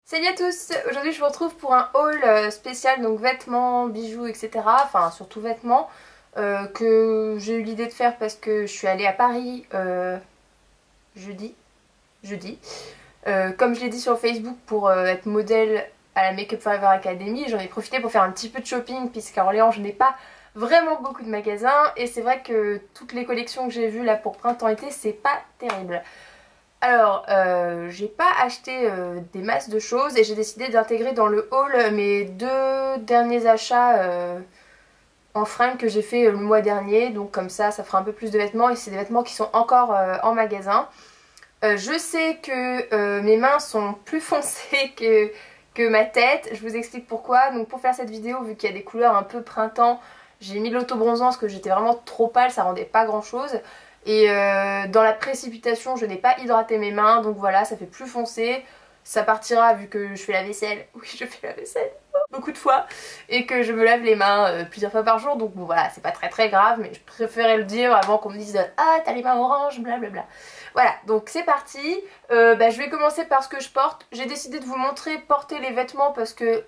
Salut à tous, aujourd'hui je vous retrouve pour un haul spécial, donc vêtements, bijoux, etc. Enfin surtout vêtements, que j'ai eu l'idée de faire parce que je suis allée à Paris jeudi. Comme je l'ai dit sur Facebook pour être modèle à la Make Up Forever Academy, j'en ai profité pour faire un petit peu de shopping puisqu'à Orléans je n'ai pas vraiment beaucoup de magasins et c'est vrai que toutes les collections que j'ai vues là pour printemps-été c'est pas terrible. Alors, j'ai pas acheté des masses de choses et j'ai décidé d'intégrer dans le haul mes deux derniers achats en fringues que j'ai fait le mois dernier. Donc comme ça fera un peu plus de vêtements et c'est des vêtements qui sont encore en magasin. Je sais que mes mains sont plus foncées que ma tête. Je vous explique pourquoi. Donc pour faire cette vidéo, vu qu'il y a des couleurs un peu printemps, j'ai mis l'autobronzant parce que j'étais vraiment trop pâle, ça rendait pas grand chose. Et dans la précipitation, je n'ai pas hydraté mes mains, donc voilà, ça fait plus foncé. Ça partira vu que je fais la vaisselle. Oui, je fais la vaisselle beaucoup de fois. Et que je me lave les mains plusieurs fois par jour. Donc bon voilà, c'est pas très grave, mais je préférais le dire avant qu'on me dise « Ah, t'as les mains oranges, blablabla ». Voilà, donc c'est parti. Je vais commencer par ce que je porte. J'ai décidé de vous montrer porter les vêtements parce que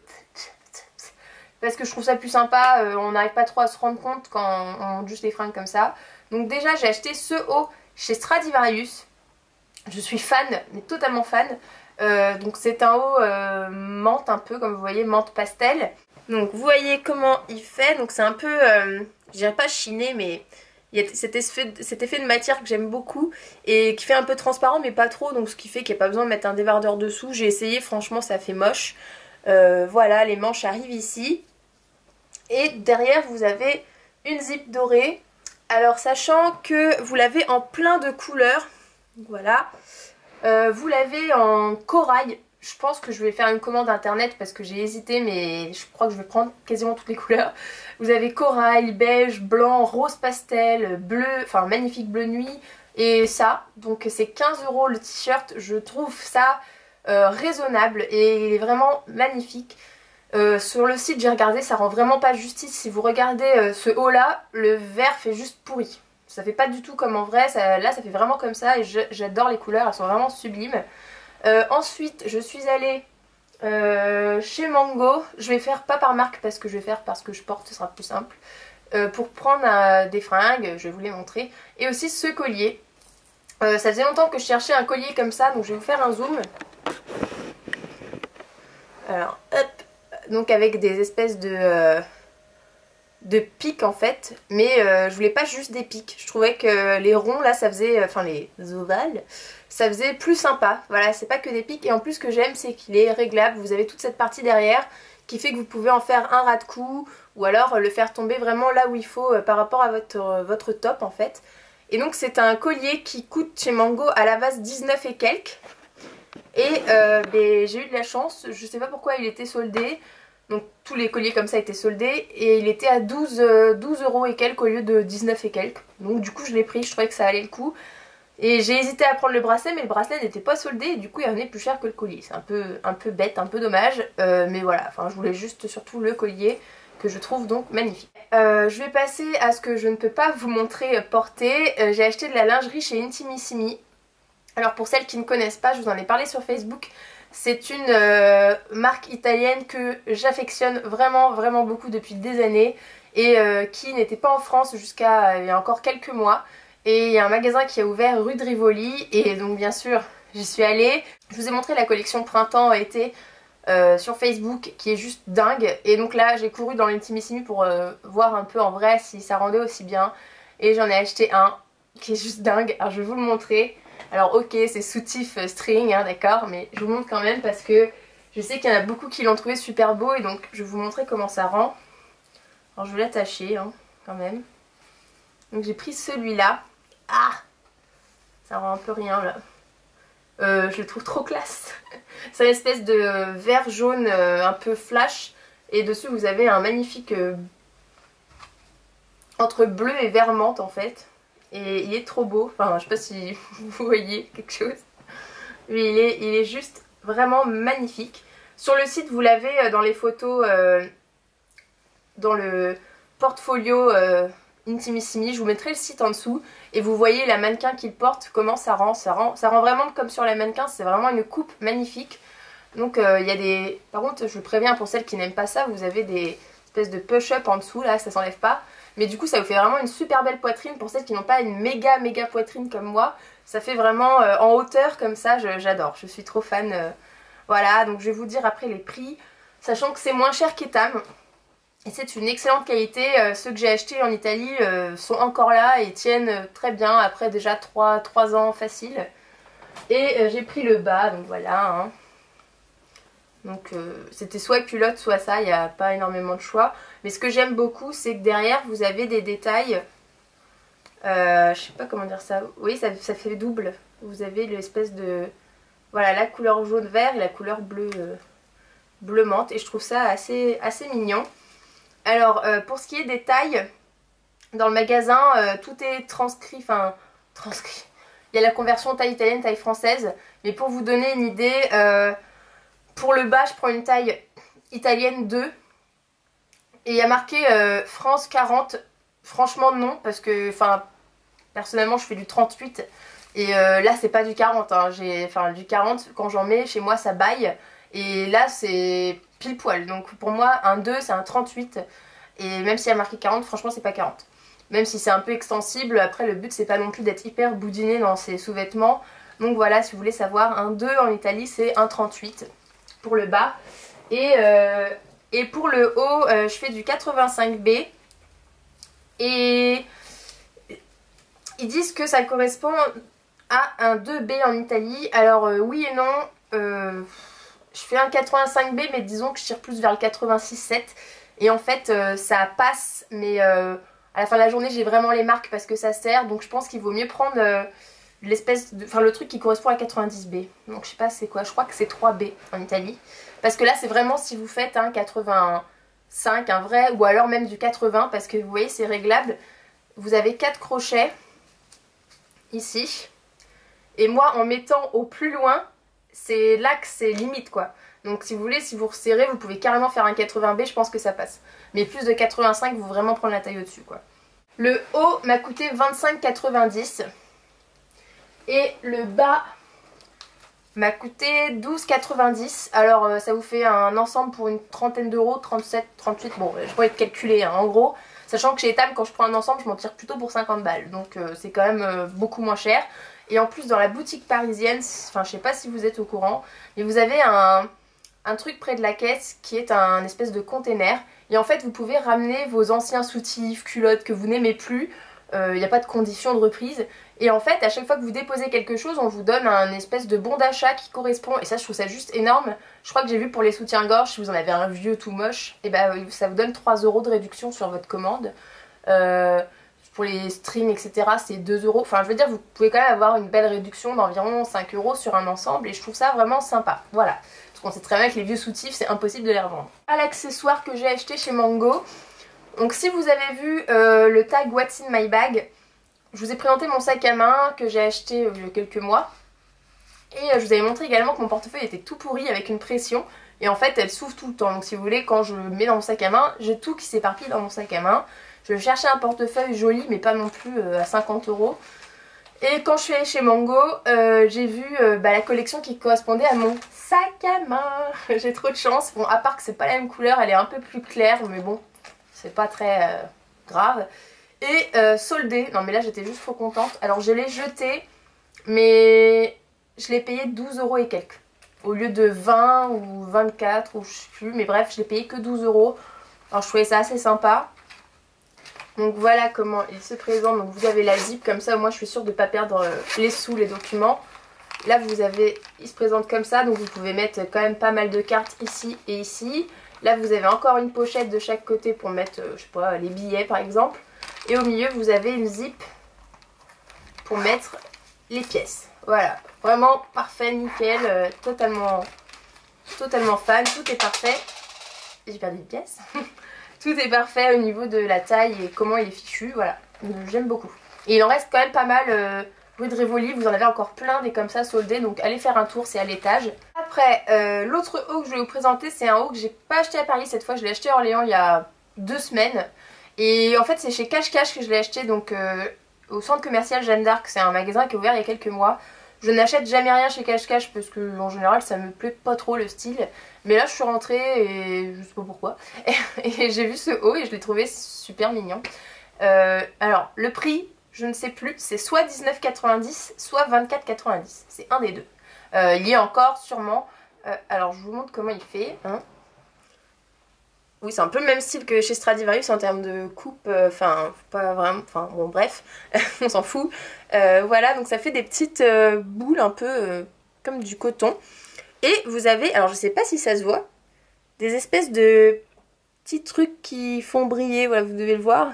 je trouve ça plus sympa. On n'arrive pas trop à se rendre compte quand on monte juste les fringues comme ça. Donc déjà j'ai acheté ce haut chez Stradivarius. Je suis fan, mais totalement fan. Donc c'est un haut menthe un peu, comme vous voyez, menthe pastel. Donc vous voyez comment il fait. Donc c'est un peu, je dirais pas chiné, mais il y a cet effet de matière que j'aime beaucoup. Et qui fait un peu transparent mais pas trop. Donc ce qui fait qu'il n'y a pas besoin de mettre un débardeur dessous. J'ai essayé, franchement ça fait moche. Voilà, les manches arrivent ici. Et derrière vous avez une zip dorée. Alors sachant que vous l'avez en plein de couleurs, voilà, vous l'avez en corail. Je pense que je vais faire une commande internet parce que j'ai hésité, mais je crois que je vais prendre quasiment toutes les couleurs. Vous avez corail, beige, blanc, rose pastel, bleu, enfin magnifique bleu nuit et ça. Donc c'est 15 € le t-shirt, je trouve ça raisonnable et il est vraiment magnifique. Sur le site j'ai regardé, ça rend vraiment pas justice. Si vous regardez ce haut là, le vert fait juste pourri. Ça fait pas du tout comme en vrai, là ça fait vraiment comme ça et j'adore les couleurs, elles sont vraiment sublimes. Ensuite je suis allée chez Mango. Je vais faire pas par marque parce que je vais faire parce que je porte, ce sera plus simple. Pour prendre des fringues, je vais vous les montrer. Et aussi ce collier. Ça faisait longtemps que je cherchais un collier comme ça, donc je vais vous faire un zoom. Alors hop. Donc avec des espèces de pics en fait, mais je voulais pas juste des pics. Je trouvais que les ronds là ça faisait, enfin les ovales, ça faisait plus sympa. Voilà, c'est pas que des pics et en plus ce que j'aime c'est qu'il est réglable. Vous avez toute cette partie derrière qui fait que vous pouvez en faire un ras de cou ou alors le faire tomber vraiment là où il faut par rapport à votre top en fait. Et donc c'est un collier qui coûte chez Mango à la base 19 et quelques. Et j'ai eu de la chance, je sais pas pourquoi il était soldé. Donc tous les colliers comme ça étaient soldés et il était à 12 € et quelques au lieu de 19 et quelques. Donc du coup je l'ai pris, je trouvais que ça allait le coup. Et j'ai hésité à prendre le bracelet mais le bracelet n'était pas soldé et du coup il revenait plus cher que le collier. C'est un peu bête, un peu dommage. Mais voilà, enfin je voulais juste surtout le collier que je trouve donc magnifique. Je vais passer à ce que je ne peux pas vous montrer porter. J'ai acheté de la lingerie chez Intimissimi. Alors pour celles qui ne connaissent pas, je vous en ai parlé sur Facebook. C'est une marque italienne que j'affectionne vraiment beaucoup depuis des années et qui n'était pas en France jusqu'à il y a encore quelques mois. Et il y a un magasin qui a ouvert rue de Rivoli et donc bien sûr j'y suis allée. Je vous ai montré la collection printemps-été sur Facebook qui est juste dingue. Et donc là j'ai couru dans l'Intimissimi pour voir un peu en vrai si ça rendait aussi bien. Et j'en ai acheté un qui est juste dingue, alors je vais vous le montrer. Alors ok c'est soutif string hein, d'accord, mais je vous montre quand même parce que je sais qu'il y en a beaucoup qui l'ont trouvé super beau et donc je vais vous montrer comment ça rend. Alors je vais l'attacher hein, quand même. Donc j'ai pris celui-là. Ah, ça rend un peu rien là. Je le trouve trop classe. C'est une espèce de vert jaune un peu flash et dessus vous avez un magnifique entre bleu et vert menthe en fait. Et il est trop beau, enfin je sais pas si vous voyez quelque chose. Mais il est juste vraiment magnifique. Sur le site vous l'avez dans les photos, dans le portfolio Intimissimi. Je vous mettrai le site en dessous. Et vous voyez la mannequin qu'il porte, comment ça rend. Ça rend vraiment comme sur la mannequin, c'est vraiment une coupe magnifique. Donc il y a des... Par contre, je vous préviens pour celles qui n'aiment pas ça, vous avez des espèces de push-up en dessous, là, ça s'enlève pas. Mais du coup, ça vous fait vraiment une super belle poitrine. Pour celles qui n'ont pas une méga poitrine comme moi, ça fait vraiment en hauteur comme ça, j'adore. Je suis trop fan. Voilà, donc je vais vous dire après les prix, sachant que c'est moins cher qu'Etam. Et c'est une excellente qualité. Ceux que j'ai achetés en Italie sont encore là et tiennent très bien après déjà 3 ans facile. Et j'ai pris le bas, donc voilà. Hein. Donc c'était soit culotte, soit ça, il n'y a pas énormément de choix. Mais ce que j'aime beaucoup, c'est que derrière, vous avez des détails. Je sais pas comment dire ça. Oui, ça fait double. Vous avez l'espèce de... Voilà, la couleur jaune-vert et la couleur bleu menthe. Et je trouve ça assez mignon. Alors, pour ce qui est des tailles, dans le magasin, tout est transcrit. Enfin, transcrit. Il y a la conversion taille italienne, taille française. Mais pour vous donner une idée... Pour le bas, je prends une taille italienne 2. Et il y a marqué France 40. Franchement, non. Parce que, enfin, personnellement, je fais du 38. Et là, c'est pas du 40. Hein. Enfin, du 40, quand j'en mets, chez moi, ça baille. Et là, c'est pile poil. Donc, pour moi, un 2, c'est un 38. Et même s'il y a marqué 40, franchement, c'est pas 40. Même si c'est un peu extensible. Après, le but, c'est pas non plus d'être hyper boudiné dans ses sous-vêtements. Donc, voilà, si vous voulez savoir, un 2 en Italie, c'est un 38. Pour le bas et pour le haut je fais du 85B et ils disent que ça correspond à un 2B en Italie. Alors oui et non, je fais un 85B mais disons que je tire plus vers le 86-7 et en fait ça passe mais à la fin de la journée j'ai vraiment les marques parce que ça sert, donc je pense qu'il vaut mieux prendre l'espèce de... Enfin le truc qui correspond à 90B. Donc je sais pas c'est quoi, je crois que c'est 3B en Italie. Parce que là c'est vraiment si vous faites un 85, un vrai, ou alors même du 80, parce que vous voyez c'est réglable. Vous avez 4 crochets ici. Et moi en mettant au plus loin, c'est là que c'est limite quoi. Donc si vous voulez, si vous resserrez, vous pouvez carrément faire un 80B, je pense que ça passe. Mais plus de 85, vous vraiment prendre la taille au-dessus quoi. Le haut m'a coûté 25,90 €. Et le bas m'a coûté 12,90 €. Alors ça vous fait un ensemble pour une trentaine d'euros, 37, 38, bon je pourrais être calculé hein, en gros. Sachant que chez Etam quand je prends un ensemble je m'en tire plutôt pour 50 balles. Donc c'est quand même beaucoup moins cher. Et en plus dans la boutique parisienne, enfin je sais pas si vous êtes au courant, mais vous avez un truc près de la caisse qui est un espèce de container. Et en fait vous pouvez ramener vos anciens soutifs, culottes que vous n'aimez plus. Il n'y a pas de condition de reprise. Et en fait à chaque fois que vous déposez quelque chose on vous donne un espèce de bon d'achat qui correspond. Et ça je trouve ça juste énorme. Je crois que j'ai vu pour les soutiens-gorge, si vous en avez un vieux tout moche, et ben ça vous donne 3 € de réduction sur votre commande. Pour les strings etc c'est 2 €. Enfin je veux dire vous pouvez quand même avoir une belle réduction d'environ 5 € sur un ensemble. Et je trouve ça vraiment sympa. Voilà. Parce qu'on sait très bien que les vieux soutifs c'est impossible de les revendre. À l'accessoire que j'ai acheté chez Mango. Donc si vous avez vu le tag What's in my bag, je vous ai présenté mon sac à main que j'ai acheté il y a quelques mois. Et je vous avais montré également que mon portefeuille était tout pourri avec une pression. Et en fait elle s'ouvre tout le temps. Donc si vous voulez, quand je le mets dans mon sac à main, j'ai tout qui s'éparpille dans mon sac à main. Je cherchais un portefeuille joli mais pas non plus à 50 €. Et quand je suis allée chez Mango, j'ai vu la collection qui correspondait à mon sac à main. J'ai trop de chance. Bon, à part que c'est pas la même couleur, elle est un peu plus claire, mais bon, c'est pas très grave. Et soldé, non mais là j'étais juste trop contente. Alors je l'ai jeté, mais je l'ai payé 12 € et quelques. Au lieu de 20 ou 24 ou je sais plus, mais bref, je l'ai payé que 12 €. Alors je trouvais ça assez sympa. Donc voilà comment il se présente. Donc vous avez la zip, comme ça moi je suis sûre de ne pas perdre les sous, les documents. Là vous avez, il se présente comme ça, donc vous pouvez mettre quand même pas mal de cartes ici et ici. Là vous avez encore une pochette de chaque côté pour mettre, je sais pas, les billets par exemple. Et au milieu vous avez une zip pour mettre les pièces. Voilà, vraiment parfait, nickel, totalement fan, tout est parfait. J'ai perdu une pièce. Tout est parfait au niveau de la taille et comment il est fichu, voilà, j'aime beaucoup. Et il en reste quand même pas mal rue de Rivoli, vous en avez encore plein des comme ça soldés, donc allez faire un tour, c'est à l'étage. Après, l'autre haut que je vais vous présenter, c'est un haut que j'ai pas acheté à Paris cette fois, je l'ai acheté à Orléans il y a 2 semaines. Et en fait c'est chez Cache Cache que je l'ai acheté, donc au centre commercial Jeanne d'Arc, c'est un magasin qui est ouvert il y a quelques mois. Je n'achète jamais rien chez Cache Cache parce que en général ça me plaît pas trop le style. Mais là je suis rentrée et je sais pas pourquoi. Et j'ai vu ce haut et je l'ai trouvé super mignon. Alors le prix, je ne sais plus, c'est soit 19,90 soit 24,90. C'est un des deux. Il y a encore sûrement. Alors je vous montre comment il fait. Hein. Oui, c'est un peu le même style que chez Stradivarius en termes de coupe, enfin, pas vraiment, enfin, bon, bref, on s'en fout. Voilà, donc ça fait des petites boules un peu comme du coton. Et vous avez, alors je sais pas si ça se voit, des espèces de petits trucs qui font briller, voilà, vous devez le voir.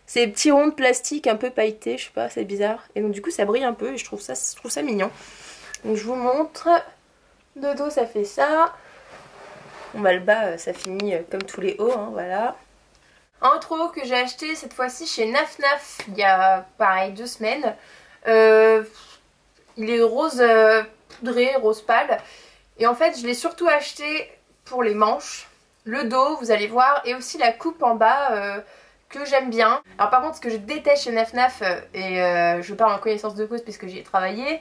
C'est des petits ronds de plastique un peu pailletés, je sais pas, c'est bizarre. Et donc du coup ça brille un peu et je trouve ça mignon. Donc je vous montre, de dos ça fait ça. Bon bah le bas ça finit comme tous les hauts, hein, voilà. Un autre haut que j'ai acheté cette fois-ci chez Naf Naf il y a pareil 2 semaines. Il est rose poudré, rose pâle. Et en fait je l'ai surtout acheté pour les manches, le dos vous allez voir, et aussi la coupe en bas que j'aime bien. Alors par contre ce que je déteste chez Naf Naf, et je parle en connaissance de cause puisque j'y ai travaillé,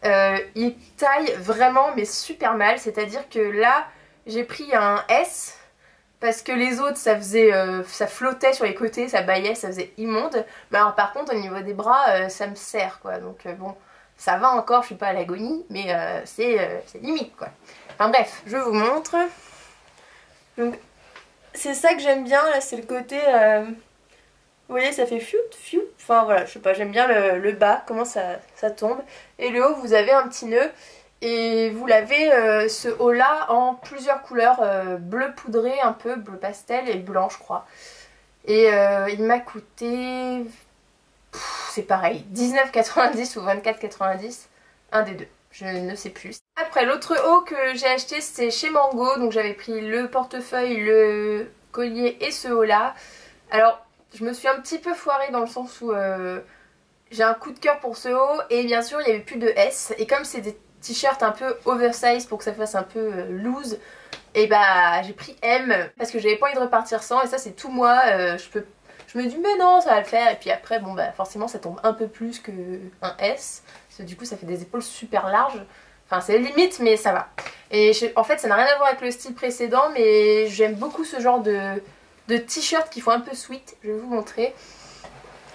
il taille vraiment mais super mal, c'est-à-dire que là j'ai pris un S parce que les autres ça faisait ça flottait sur les côtés, ça baillait, ça faisait immonde. Mais alors par contre au niveau des bras ça me serre quoi. Donc bon, ça va encore, je suis pas à l'agonie, mais c'est limite quoi. Enfin bref, je vous montre. Donc c'est ça que j'aime bien là, c'est le côté vous voyez ça fait fiout fiout. Enfin voilà, je sais pas, j'aime bien le bas, comment ça tombe. Et le haut vous avez un petit nœud. Et vous l'avez ce haut là en plusieurs couleurs, bleu poudré un peu, bleu pastel et blanc je crois. Et il m'a coûté, c'est pareil, 19,90 ou 24,90, un des deux, je ne sais plus. Après l'autre haut que j'ai acheté c'était chez Mango, donc j'avais pris le portefeuille, le collier et ce haut là. Alors je me suis un petit peu foirée dans le sens où j'ai un coup de cœur pour ce haut et bien sûr il n'y avait plus de S. Et comme c'est des t-shirt un peu oversize pour que ça fasse un peu loose, et bah j'ai pris M parce que j'avais pas envie de repartir sans, et ça c'est tout moi, je me dis mais non ça va le faire, et puis après bon bah forcément ça tombe un peu plus que un S parce que du coup ça fait des épaules super larges, enfin c'est limite mais ça va. Et en fait ça n'a rien à voir avec le style précédent, mais j'aime beaucoup ce genre de t-shirt qui font un peu sweet, je vais vous montrer.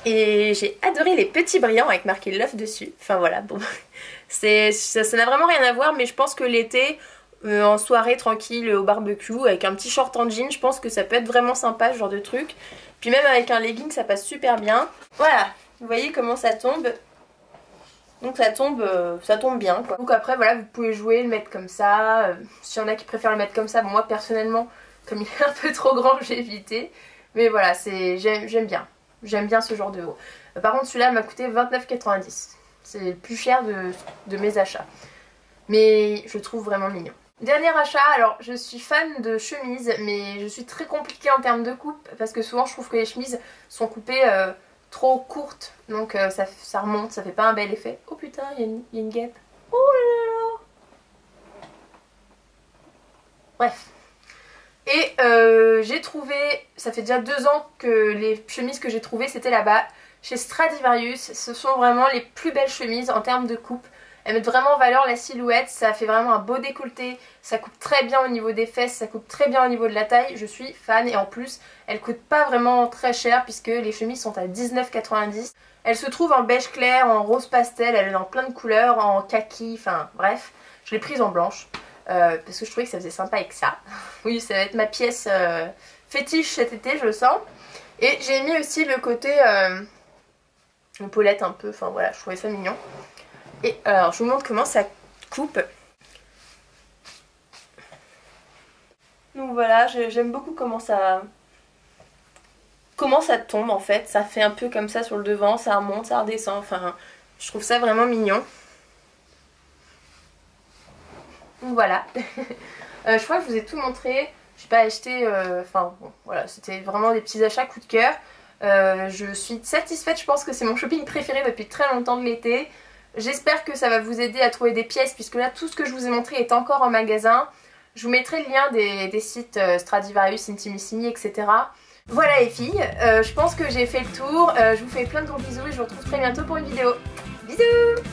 Et j'ai adoré les petits brillants avec marqué Love dessus. Enfin voilà, bon. Ça n'a vraiment rien à voir, mais je pense que l'été, en soirée tranquille au barbecue, avec un petit short en jean, je pense que ça peut être vraiment sympa ce genre de truc. Puis même avec un legging, ça passe super bien. Voilà, vous voyez comment ça tombe. Donc ça tombe bien quoi. Donc après voilà, vous pouvez jouer, le mettre comme ça. S'il y en a qui préfèrent le mettre comme ça, bon, moi personnellement, comme il est un peu trop grand, j'ai évité. Mais voilà, j'aime bien. J'aime bien ce genre de haut. Par contre celui-là m'a coûté 29,90. C'est le plus cher de mes achats. Mais je trouve vraiment mignon. Dernier achat, alors je suis fan de chemises, mais je suis très compliquée en termes de coupe parce que souvent je trouve que les chemises sont coupées trop courtes. Donc ça remonte, ça fait pas un bel effet. Oh putain, il y a une guêpe. Oh là là. Bref. Et j'ai trouvé, ça fait déjà 2 ans que les chemises que j'ai trouvées c'était là-bas, chez Stradivarius. Ce sont vraiment les plus belles chemises en termes de coupe. Elles mettent vraiment en valeur la silhouette, ça fait vraiment un beau décolleté, ça coupe très bien au niveau des fesses, ça coupe très bien au niveau de la taille, je suis fan. Et en plus, elles coûtent pas vraiment très cher puisque les chemises sont à 19,90. Elles se trouvent en beige clair, en rose pastel, elles sont dans plein de couleurs, en kaki, enfin bref. Je l'ai prise en blanche. Parce que je trouvais que ça faisait sympa avec ça. Oui, ça va être ma pièce fétiche cet été, je le sens. Et j'ai mis aussi le côté épaulette un peu, enfin voilà, je trouvais ça mignon. Et alors, je vous montre comment ça coupe. Donc voilà, j'aime beaucoup comment ça tombe en fait. Ça fait un peu comme ça sur le devant, ça remonte, ça redescend, enfin je trouve ça vraiment mignon. Donc voilà. Je crois que je vous ai tout montré. J'ai pas acheté, enfin bon, voilà, c'était vraiment des petits achats coup de cœur. Je suis satisfaite, je pense que c'est mon shopping préféré depuis très longtemps de l'été. J'espère que ça va vous aider à trouver des pièces, puisque là tout ce que je vous ai montré est encore en magasin. Je vous mettrai le lien des sites Stradivarius, Intimissimi, etc. Voilà les filles, je pense que j'ai fait le tour. Je vous fais plein de gros bisous et je vous retrouve très bientôt pour une vidéo. Bisous!